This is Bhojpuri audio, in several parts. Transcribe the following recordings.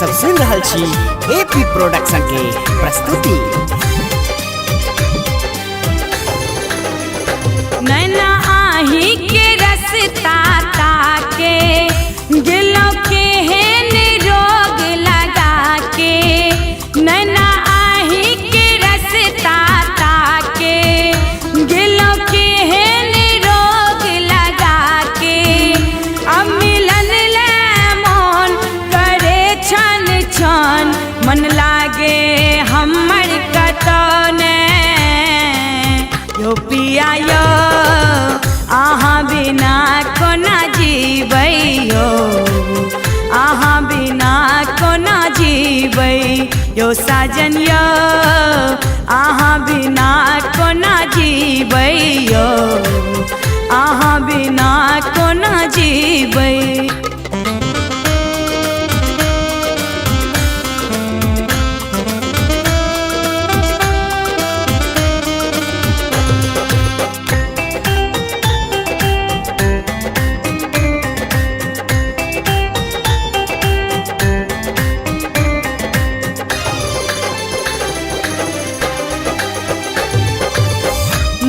सब सुन रहल छी एपी प्रोडक्शन के प्रस्तुति। नैना आही के रसता ताके गिलो के हेन रोग लगा के, नैना आही के रसता ताके गिलो के हेन रोग लगा के, अब मिलन ले मन करे छन छन मन लागे हमर कतने यो पिया यो आहाँ बिना कोना जीबै यो, आहाँ बिना कोना जीबै यो साजन यो, आहाँ बिना कोना जीबै यो, आहाँ बिना कोना जीबै।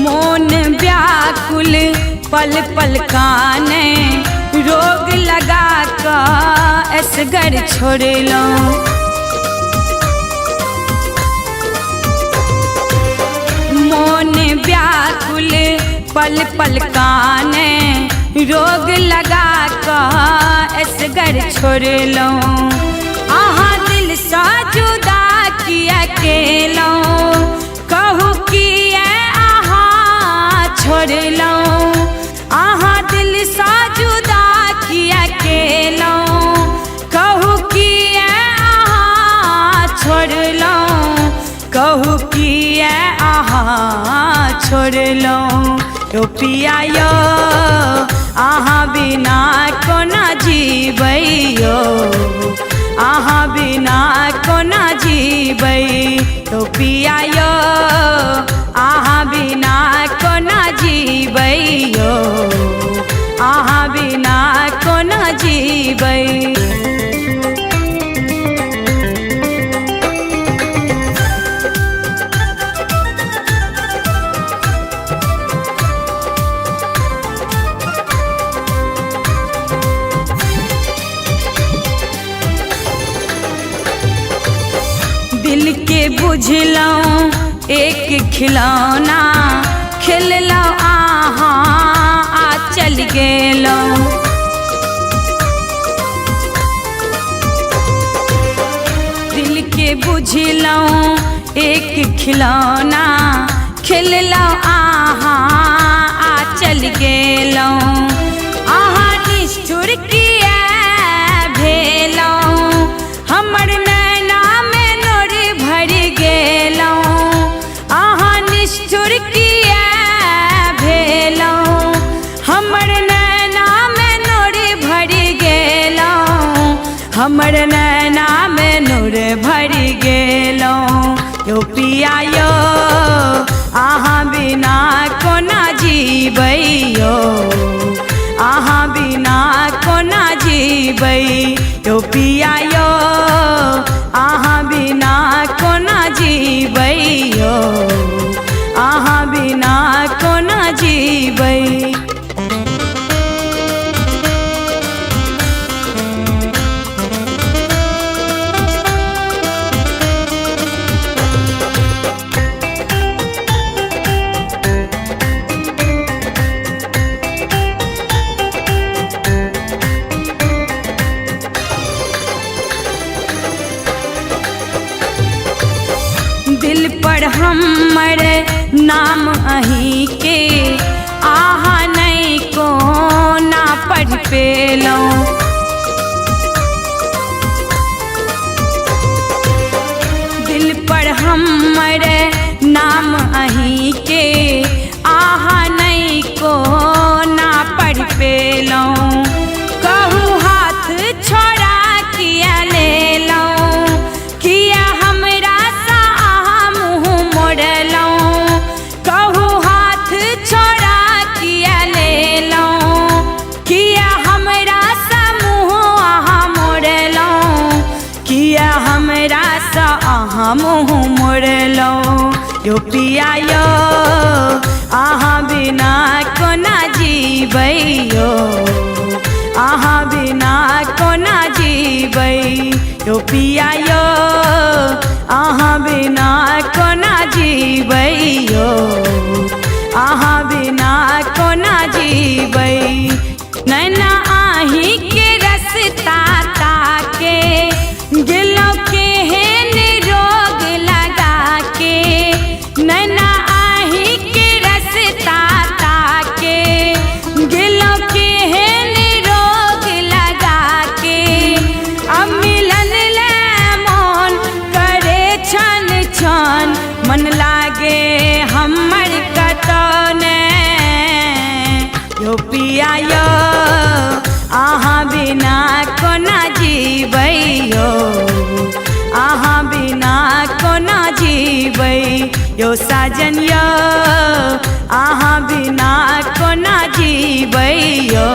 मोन व्याकुल पल पल काने रोग लगा कर असगर छोड़ लो, मोन व्याकुल पल पल काने रोग लगा कर असगर छोड़ लो, आहाँ दिल सा जुदा किया अकेलो कहू किया छोड़ लो, आहाँ दिल सा जुदा किया अकेलो कहू किया आहाँ छोड़ लो, कहू किया आहाँ छोड़ लो यो पिया यो, आहाँ बिना कोना जीबै यो, आहाँ बिना कोना जीबै यो पिया यो, आहाँ बिना कोना जीबै यो, आहाँ बिना कोना जीबै। दिल के बुझलौं एक खिलौना खेललौं आहाँ आ चल गेलौं, दिल के बुझलौं एक खिलौना खेललौं आहाँ आ चल गेलौं, आहाँ निष्ठुर किया भेलौं हमर नैना में नोर भर गेलौं, आहाँ निष्ठुर किया भेलौं हमर नैना में नोर भर गेलौं, हमर नैना में नूर भर गेलौं यो पिया यो, आहाँ बिना कोना जीबै यो, आहाँ बिना कोना जीबै यो पिया यो, आहाँ बिना कोना जीबै यो, आहाँ बिना कोना जीबै। दिल पर हमर नाम अही के आहाँ नहीं को ना पढ़ पेलौं, दिल पर हमर नाम अही के आहाँ नहीं को ना पढ़ पेलौं, कहू हाथ छोड़ा किया ले लौं, किया हमरा सा आहाँ मुँह मोड़लौं, कहू हाथ छोड़ा किया ले लौं, किया हमरा सा मुँह आहाँ मोड़लौं, किया यो पिया यो अहाँ बिना कोना जीबै यो अहाँ बिना कोना जीबै यो पिया यो अहाँ बिना कोना जीबै यो अहाँ बिना कोना जीबै नैना आही के रस्ता ताके गेलो केहन रोग लगा के नैना आही के रस्ता ताके गेलो केहन रोग लगा के अब मिलन ले मन करे छन छन मन लागे हमर कतने यो पिया यो अहाँ बिना कोना जीबै यो अहाँ बिना कोना जीबै यो साजन यो अहाँ बिना कोना जीबै यो